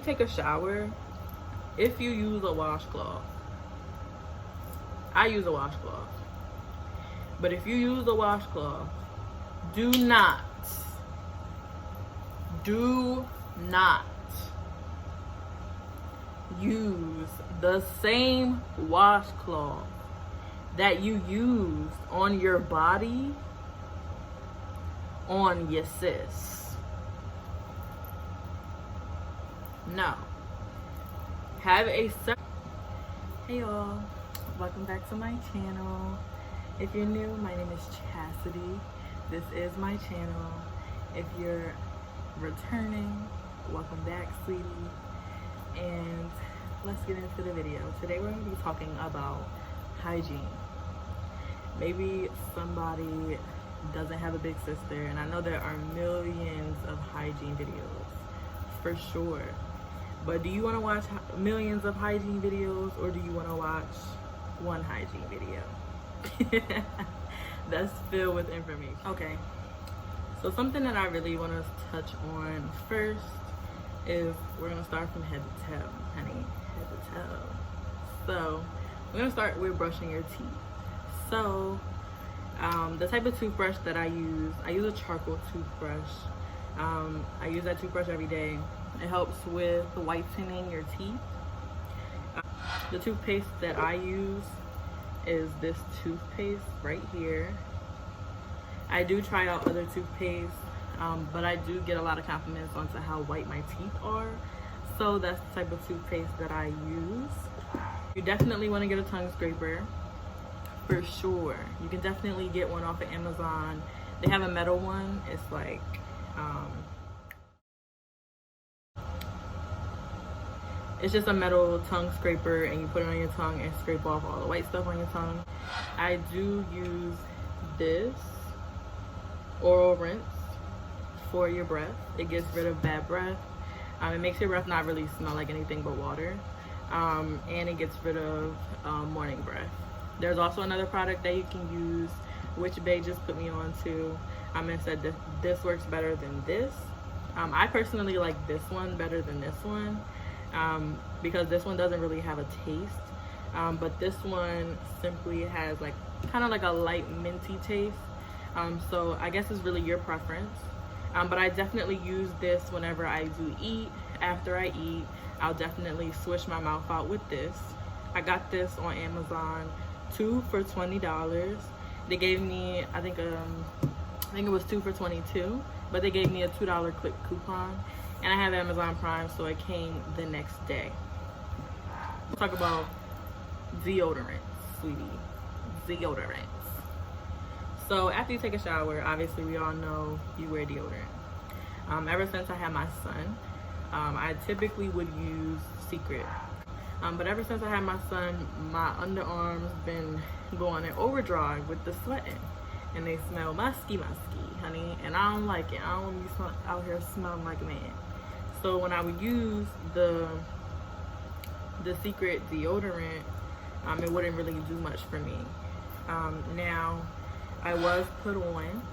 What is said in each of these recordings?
take a shower, if you use a washcloth, I use a washcloth, but if you use a washcloth, do not use the same washcloth that you used on your body on your sis. No. Have a Hey y'all, welcome back to my channel. If you're new, my name is Chastity. This is my channel. If you're returning, welcome back, sweetie. And let's get into the video. Today we're going to be talking about hygiene. Maybe somebody doesn't have a big sister, and I know there are millions of hygiene videos for sure, but do you want to watch millions of hygiene videos, or do you want to watch one hygiene video that's filled with information? Okay, so something that I really want to touch on first is we're going to start from head to toe, honey, head to toe. So we're going to start with brushing your teeth. So the type of toothbrush that I use a charcoal toothbrush. I use that toothbrush every day. It helps with whitening your teeth. The toothpaste that I use is this toothpaste right here. I do try out other toothpaste, but I do get a lot of compliments onto how white my teeth are. So that's the type of toothpaste that I use. You definitely want to get a tongue scraper. For sure, you can definitely get one off of Amazon. They have a metal one. It's like it's just a metal tongue scraper, and you put it on your tongue and scrape off all the white stuff on your tongue. I do use this oral rinse for your breath. It gets rid of bad breath. It makes your breath not really smell like anything but water, and it gets rid of morning breath. There's also another product that you can use, which Bae just put me on to, and said that this works better than this. I personally like this one better than this one, because this one doesn't really have a taste, but this one simply has like kind of like a light minty taste. So I guess it's really your preference, but I definitely use this whenever I do eat. After I eat, I'll definitely swish my mouth out with this. I got this on Amazon. 2 for $20. They gave me, I think it was 2 for $22, but they gave me a $2 click coupon, and I have Amazon Prime, so it came the next day. Let's talk about deodorant, sweetie. Deodorant. So after you take a shower, obviously we all know you wear deodorant. Ever since I had my son, I typically would use Secret. But ever since I had my son, my underarms been going in overdrive with the sweating, and they smell musky, honey, and I don't like it. I don't want to be out here smelling like a man. So when I would use the Secret deodorant, it wouldn't really do much for me. Now I was put on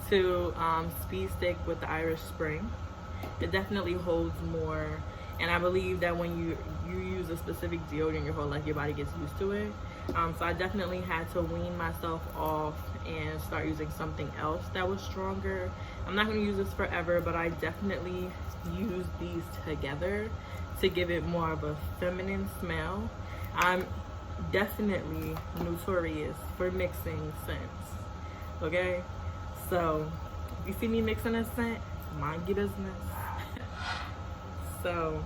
to Speed Stick with the Irish Spring. It definitely holds more. And I believe that when you use a specific deodorant your whole life, your body gets used to it. So I definitely had to wean myself off and start using something else that was stronger. I'm not going to use this forever, but I definitely use these together to give it more of a feminine smell. I'm definitely notorious for mixing scents. Okay? So if you see me mixing a scent, mind your business. So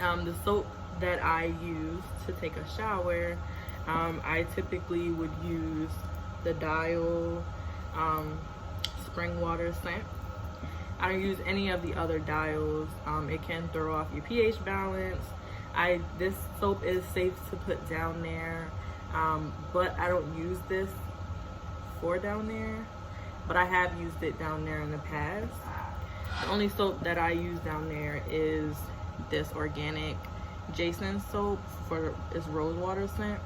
the soap that I use to take a shower, I typically would use the Dial spring water scent. I don't use any of the other Dials. It can throw off your pH balance. This soap is safe to put down there, but I don't use this for down there, but I have used it down there in the past. The only soap that I use down there is this organic Jason soap for its rose water scent.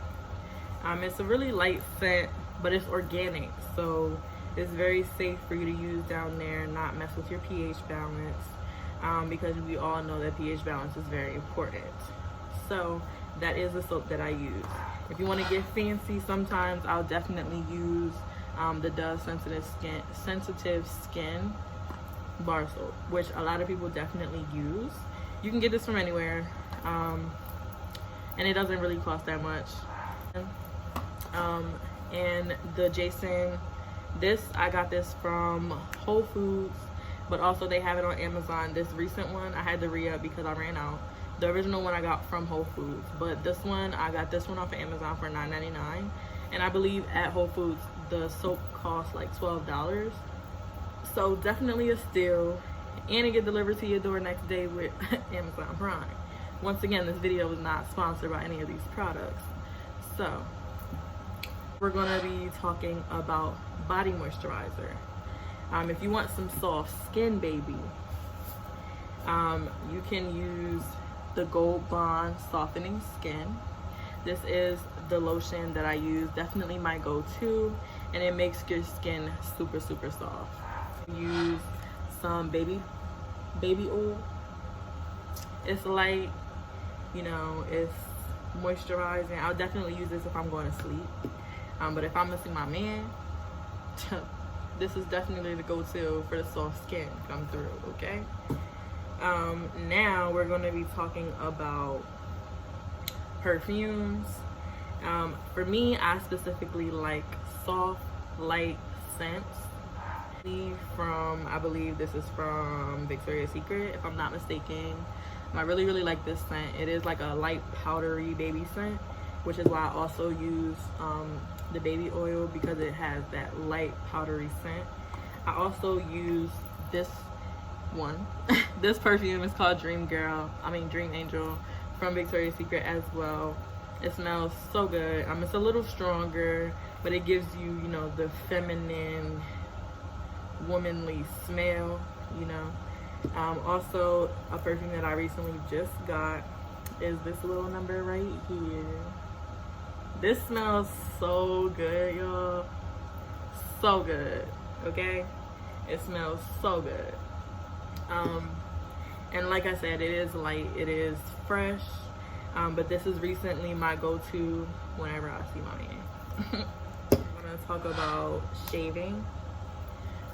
It's a really light scent, but it's organic, so it's very safe for you to use down there and not mess with your pH balance. because we all know that pH balance is very important. So that is the soap that I use. If you want to get fancy, sometimes I'll definitely use the Dove sensitive skin bar soap, which a lot of people definitely use. You can get this from anywhere, and it doesn't really cost that much. And the Jason, I got this from Whole Foods, but also they have it on Amazon. This recent one I had to re-up because I ran out. The original one I got from Whole Foods, but this one, I got this one off of Amazon for $9.99, and I believe at Whole Foods the soap costs like $12. So definitely a steal, and it get delivered to your door next day with Amazon Prime. Once again, this video is not sponsored by any of these products. So we're gonna be talking about body moisturizer. If you want some soft skin, baby, you can use the Gold Bond Softening Skin. This is the lotion that I use, definitely my go-to, and it makes your skin super soft. Use some baby oil. It's light, you know, it's moisturizing. I'll definitely use this if I'm going to sleep, but if I'm missing my man, this is definitely the go-to for the soft skin come through. Okay, now we're going to be talking about perfumes. For me, I specifically like soft, light scents. I believe this is from Victoria's Secret, if I'm not mistaken. I really like this scent. It is like a light powdery baby scent, which is why I also use the baby oil, because it has that light powdery scent. I also use this one. This perfume is called Dream Angel from Victoria's Secret as well. It smells so good. It's a little stronger, but it gives you, you know, the feminine, womanly smell, you know. Also, a perfume that I recently just got is this little number right here. This smells so good, y'all. So good, okay? It smells so good. And like I said, it is light, it is fresh, but this is recently my go-to whenever I see my man. I'm gonna talk about shaving.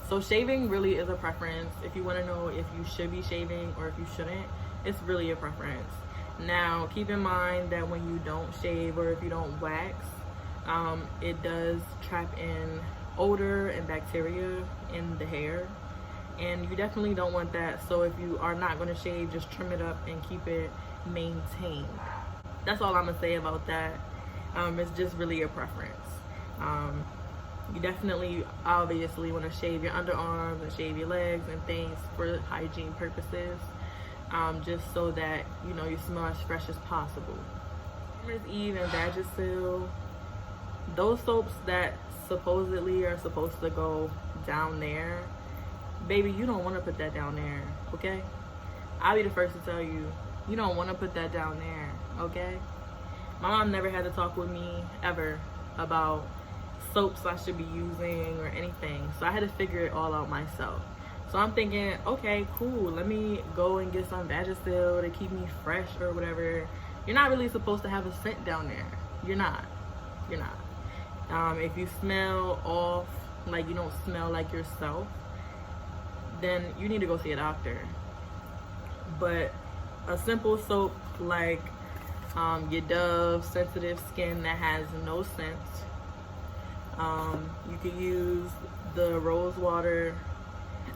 So shaving really is a preference. If you want to know if you should be shaving or if you shouldn't, it's really a preference. Now, keep in mind that when you don't shave or if you don't wax, it does trap in odor and bacteria in the hair, and you definitely don't want that. So if you are not going to shave, just trim it up and keep it maintained. That's all I'm going to say about that. It's just really a preference. You definitely obviously want to shave your underarms and shave your legs and things for hygiene purposes, just so that, you know, you smell as fresh as possible. Summer's Eve and Vagisil, those soaps that supposedly are supposed to go down there, baby, you don't want to put that down there, okay? I'll be the first to tell you, you don't want to put that down there, okay? My mom never had to talk with me ever about soaps I should be using or anything, so I had to figure it all out myself. So I'm thinking, okay, cool, let me go and get some Vagisil to keep me fresh or whatever. You're not really supposed to have a scent down there. You're not. If you smell off, like you don't smell like yourself, then you need to go see a doctor. But a simple soap like your Dove Sensitive Skin that has no scent, you could use the rose water.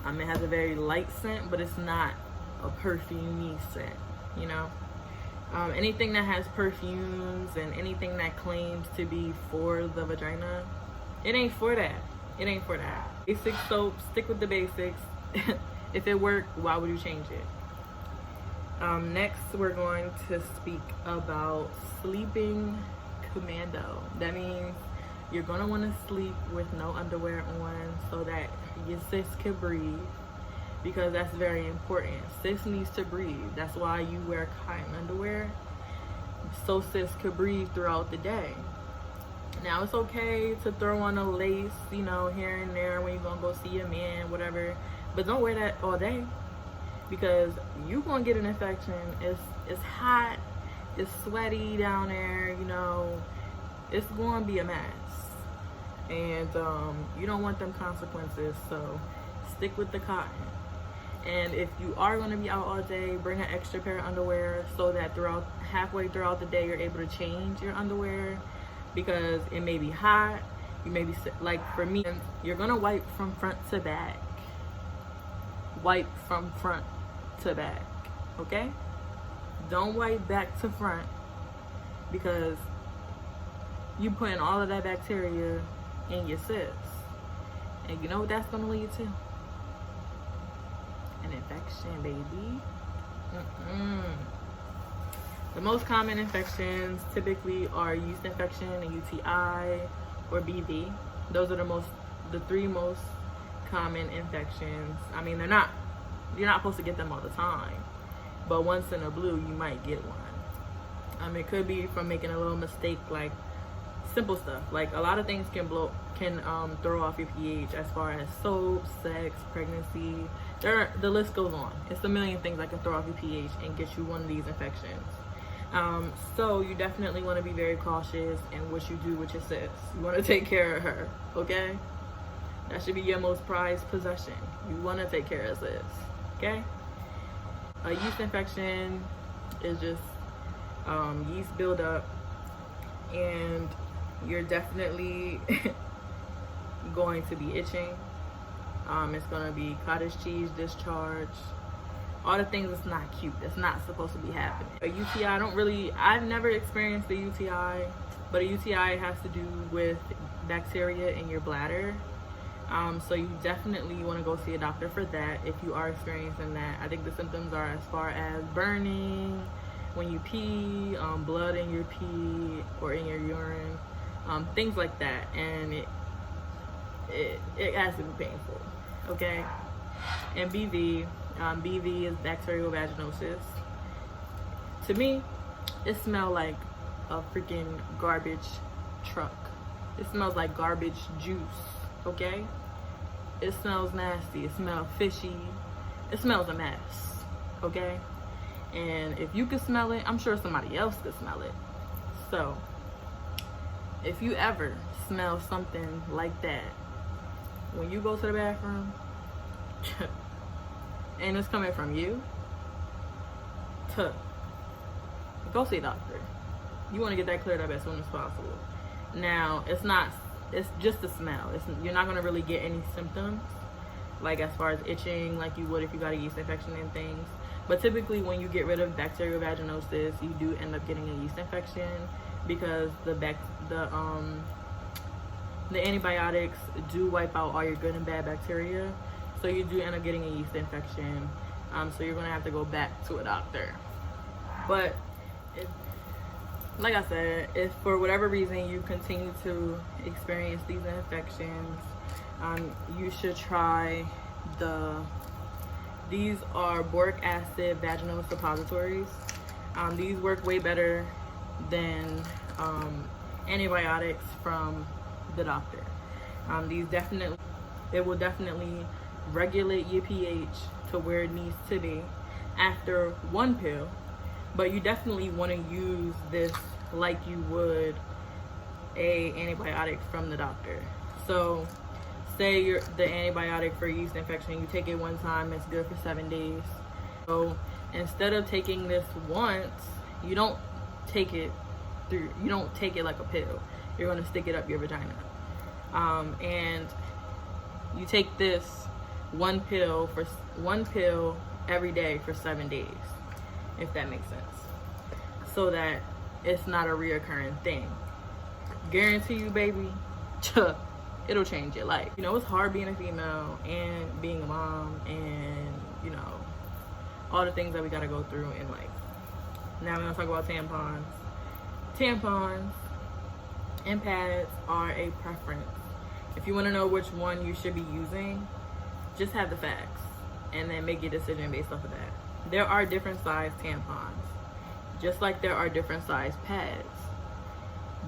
It has a very light scent, but it's not a perfumey scent, you know. Anything that has perfumes and anything that claims to be for the vagina, it ain't for that. It ain't for that. Basic soap, stick with the basics. If it worked, why would you change it? Next, we're going to speak about sleeping commando. That means you're going to want to sleep with no underwear on so that your sis can breathe, because that's very important. Sis needs to breathe. That's why you wear cotton underwear, so sis could breathe throughout the day. Now, it's okay to throw on a lace, you know, here and there when you're going to go see your man, whatever, but don't wear that all day. because you gonna get an infection. It's hot, it's sweaty down there, you know, it's gonna be a mess. And you don't want them consequences, so stick with the cotton. And if you are going to be out all day, bring an extra pair of underwear so that halfway throughout the day you're able to change your underwear, because it may be hot, you may be like, for me, you're going to wipe from front to back. Wipe from front to back, okay? Don't wipe back to front, because you putting all of that bacteria in your cysts, and you know what that's going to lead to? An infection, baby. The most common infections typically are yeast infection, a UTI, or BV. Those are the three most common infections. I mean, you're not supposed to get them all the time, but once in a blue you might get one. It could be from making a little mistake, like simple stuff, like a lot of things can throw off your pH, as far as soap, sex, pregnancy. The list goes on. It's a million things that can throw off your pH and get you one of these infections. So you definitely want to be very cautious in what you do with your sis. You want to take care of her, okay? That should be your most prized possession. You want to take care of sis, okay? A yeast infection is just yeast buildup, and you're definitely going to be itching. It's going to be cottage cheese discharge, all the things that's not cute, that's not supposed to be happening. A UTI, I've never experienced a UTI, but a UTI has to do with bacteria in your bladder. So you definitely want to go see a doctor for that if you are experiencing that. I think the symptoms are as far as burning when you pee, blood in your pee or in your urine, things like that, and it has to be painful, okay? And BV is bacterial vaginosis. To me, it smells like a freaking garbage truck. It smells like garbage juice, okay? It smells nasty, it smells fishy, it smells a mess, okay? And if you could smell it, I'm sure somebody else could smell it. So if you ever smell something like that when you go to the bathroom and it's coming from you, go see a doctor. You want to get that cleared up as soon as possible. Now, it's just a smell. You're not going to really get any symptoms, like as far as itching, like you would if you got a yeast infection and things. But typically when you get rid of bacterial vaginosis, you do end up getting a yeast infection, because the antibiotics do wipe out all your good and bad bacteria. So you do end up getting a yeast infection. So you're going to have to go back to a doctor. But like I said, if for whatever reason you continue to experience these infections, you should try these are boric acid vaginal suppositories. These work way better than antibiotics from the doctor. It will definitely regulate your pH to where it needs to be after one pill, but you definitely want to use this like you would a antibiotic from the doctor. So say the antibiotic for yeast infection, you take it one time, it's good for 7 days. So instead of taking this once, you don't take it like a pill. You're going to stick it up your vagina. And you take this one pill every day for 7 days, if that makes sense, so that it's not a reoccurring thing. Guarantee you, baby, it'll change your life. You know, it's hard being a female and being a mom, and you know, all the things that we gotta go through in life. Now we're gonna talk about tampons. Tampons and pads are a preference. If you want to know which one you should be using, just have the facts and then make your decision based off of that. There are different size tampons, just like there are different size pads.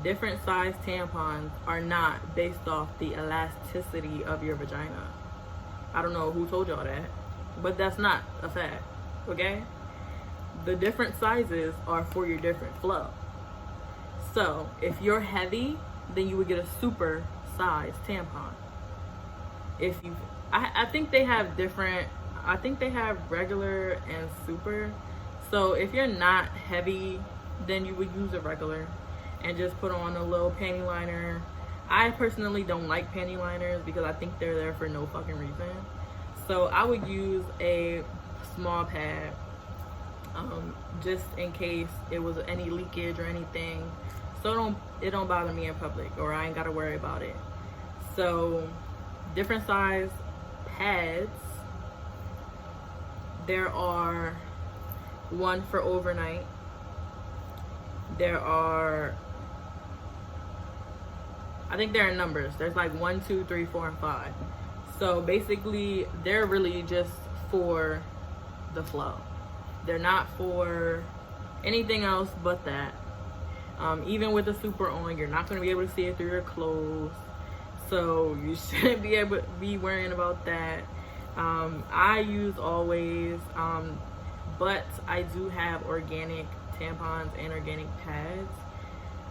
Different size tampons are not based off the elasticity of your vagina. I don't know who told y'all that, but that's not a fact, okay? The different sizes are for your different flow. So if you're heavy, then you would get a super size tampon. If you, I think they have different, I think they have regular and super. So if you're not heavy, then you would use a regular and just put on a little panty liner. I personally don't like panty liners because I think they're there for no fucking reason. So I would use a small pad, just in case it was any leakage or anything. So it don't bother me in public, or I ain't gotta worry about it. So different size pads. There are one for overnight. There are, I think there are numbers. There's like 1, 2, 3, 4, and 5. So basically, they're really just for the flow. They're not for anything else but that. Even with the super on, you're not going to be able to see it through your clothes. So you shouldn't be able to be worrying about that. I use Always, but I do have organic tampons and organic pads.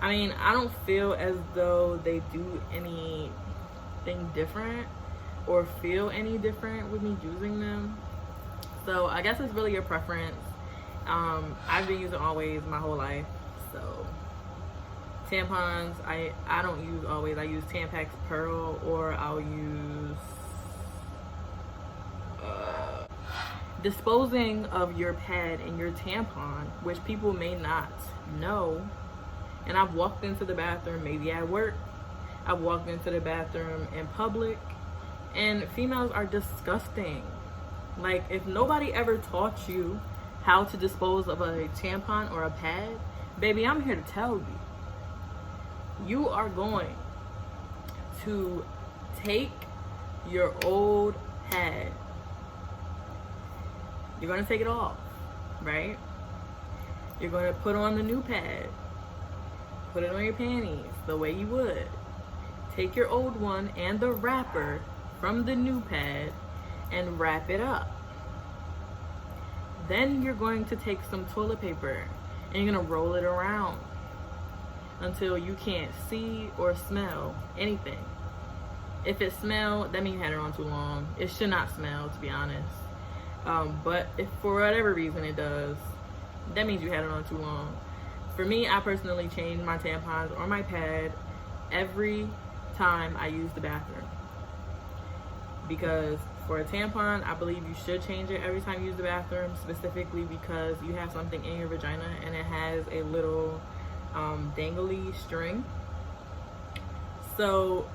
I mean, I don't feel as though they do anything different or feel any different with me using them. So I guess it's really your preference. I've been using Always my whole life. So tampons, I don't use Always. I use Tampax Pearl, or I'll use disposing of your pad and your tampon, which people may not know. And I've walked into the bathroom, maybe at work, I've walked into the bathroom in public, and females are disgusting. Like, if nobody ever taught you how to dispose of a tampon or a pad, baby, I'm here to tell you. You are going to take your old pad. You're going to take it off, right? You're going to put on the new pad. Put it on your panties the way you would. Take your old one and the wrapper from the new pad and wrap it up. Then you're going to take some toilet paper and you're going to roll it around until you can't see or smell anything. If it smells, that means you had it on too long. It should not smell, to be honest. But if for whatever reason it does, that means you had it on too long. For me, I personally change my tampons or my pad every time I use the bathroom. Because for a tampon, I believe you should change it every time you use the bathroom, specifically because you have something in your vagina and it has a little dangly string. So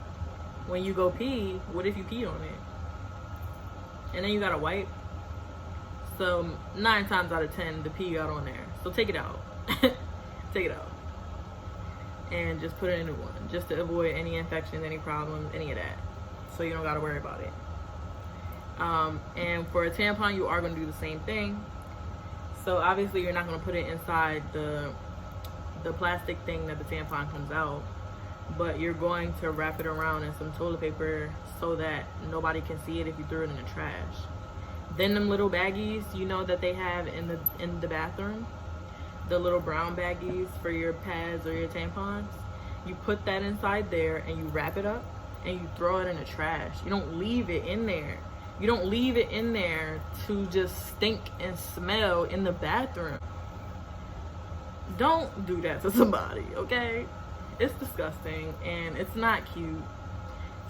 when you go pee, what if you pee on it? And then you gotta wipe. So 9 times out of 10, the pee got on there. So take it out. Take it out. And just put in a new one, just to avoid any infections, any problems, any of that. So you don't gotta worry about it. And for a tampon, you are gonna do the same thing. So obviously you're not gonna put it inside the plastic thing that the tampon comes out, but you're going to wrap it around in some toilet paper so that nobody can see it if you threw it in the trash. Then them little baggies, you know, that they have in the bathroom, the little brown baggies for your pads or your tampons, you put that inside there and you wrap it up and you throw it in the trash. You don't leave it in there. You don't leave it in there to just stink and smell in the bathroom. Don't do that to somebody, okay? It's disgusting and it's not cute.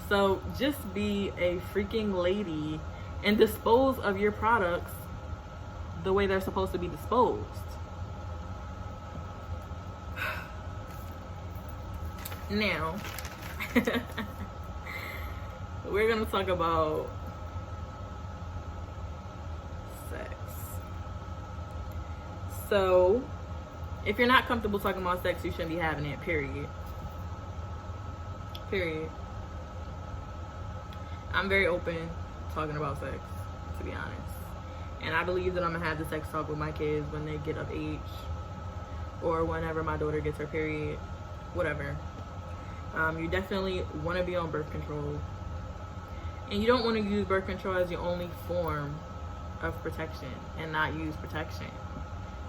So just be a freaking lady and dispose of your products the way they're supposed to be disposed. Now, we're gonna talk about sex. So, if you're not comfortable talking about sex, you shouldn't be having it, period. Period. I'm very open talking about sex, to be honest. And I believe that I'm gonna have the sex talk with my kids when they get of age, or whenever my daughter gets her period, whatever. You definitely want to be on birth control, and you don't want to use birth control as your only form of protection and not use protection.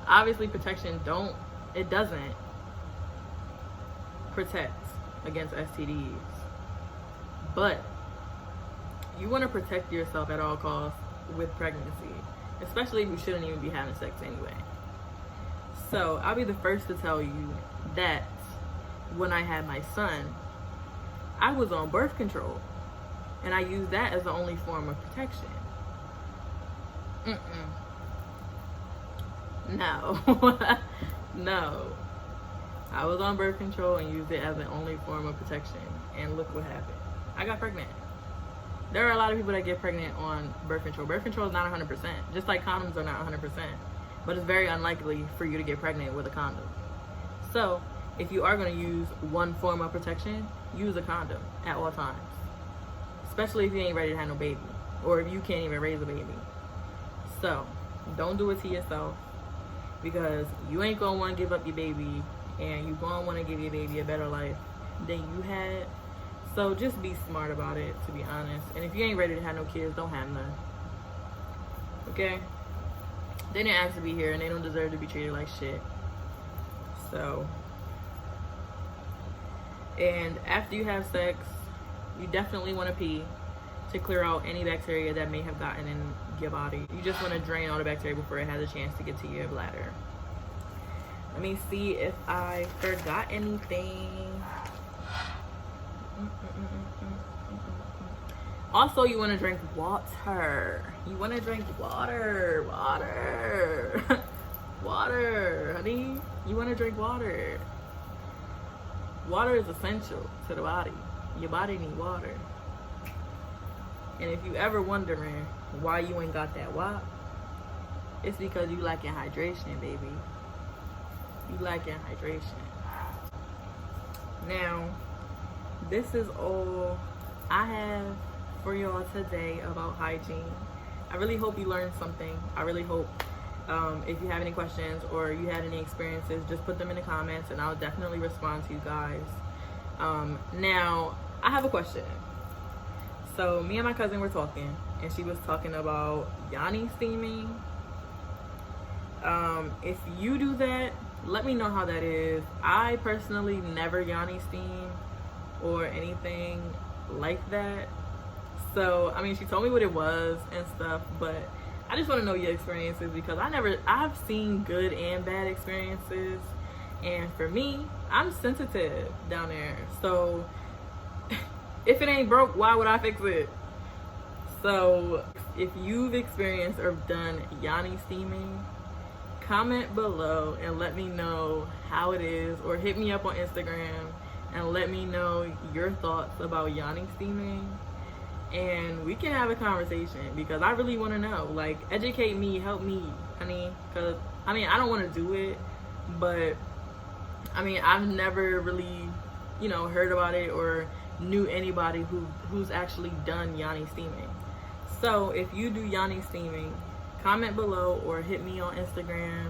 Obviously, protection doesn't protect against STDs, but you want to protect yourself at all costs with pregnancy, especially if you shouldn't even be having sex anyway. So I'll be the first to tell you that when I had my son, I was on birth control, and I used that as the only form of protection. No. No. I was on birth control and used it as the only form of protection, and look what happened. I got pregnant. There are a lot of people that get pregnant on birth control. Birth control is not 100%, just like condoms are not 100%, but it's very unlikely for you to get pregnant with a condom. So if you are going to use one form of protection, use a condom at all times, especially if you ain't ready to have no baby, or if you can't even raise a baby. So don't do it to yourself, because you ain't gonna want to give up your baby, and you gonna want to give your baby a better life than you had. So just be smart about it, to be honest. And if you ain't ready to have no kids, don't have none. Okay? They didn't ask to be here, and they don't deserve to be treated like shit. So, and after you have sex, you definitely want to pee to clear out any bacteria that may have gotten in your body. You just want to drain all the bacteria before it has a chance to get to your bladder. Let me see if I forgot anything. Also, you want to drink water. You want to drink water. Water, honey. You want to drink water. Water is essential to the body. Your body needs water. And if you ever wondering why you ain't got that WAP, it's because you lacking hydration, baby. You lacking hydration. Now, this is all I have for y'all today about hygiene. I really hope you learned something. I really hope if you have any questions or you had any experiences, just put them in the comments and I'll definitely respond to you guys. Now, I have a question. So me and my cousin were talking, and she was talking about yoni steaming. If you do that, let me know how that is. I personally never yoni steam or anything like that. So, I mean, she told me what it was and stuff, but I just want to know your experiences, because I've seen good and bad experiences. And for me, I'm sensitive down there. So if it ain't broke, why would I fix it? So if you've experienced or done yoni steaming, comment below and let me know how it is, or hit me up on Instagram and let me know your thoughts about yoni steaming, and we can have a conversation, because I really want to know. Like, educate me, help me, honey, because I mean, I don't want to do it, but I mean, I've never really, you know, heard about it or knew anybody who's actually done yoni steaming. So if you do yoni steaming, comment below or hit me on Instagram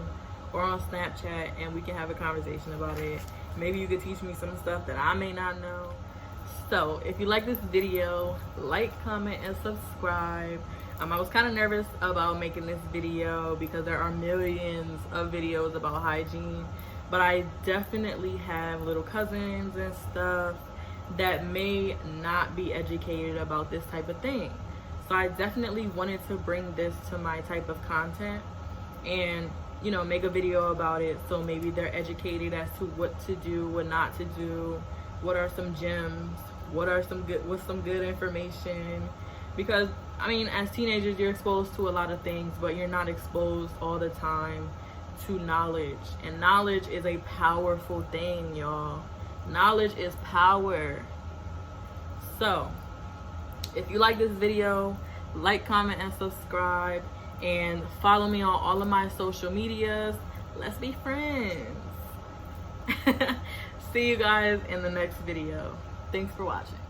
or on Snapchat, and we can have a conversation about it. Maybe you could teach me some stuff that I may not know. So if you like this video, like, comment, and subscribe. I was kind of nervous about making this video because there are millions of videos about hygiene, but I definitely have little cousins and stuff that may not be educated about this type of thing. So I definitely wanted to bring this to my type of content and, you know, make a video about it, so maybe they're educated as to what to do, what not to do, what are some gems, what's some good information. Because I mean, as teenagers, you're exposed to a lot of things, but you're not exposed all the time to knowledge. And knowledge is a powerful thing, y'all. Knowledge is power. So if you like this video, like, comment, and subscribe, and follow me on all of my social medias. Let's be friends. See you guys in the next video. Thanks for watching.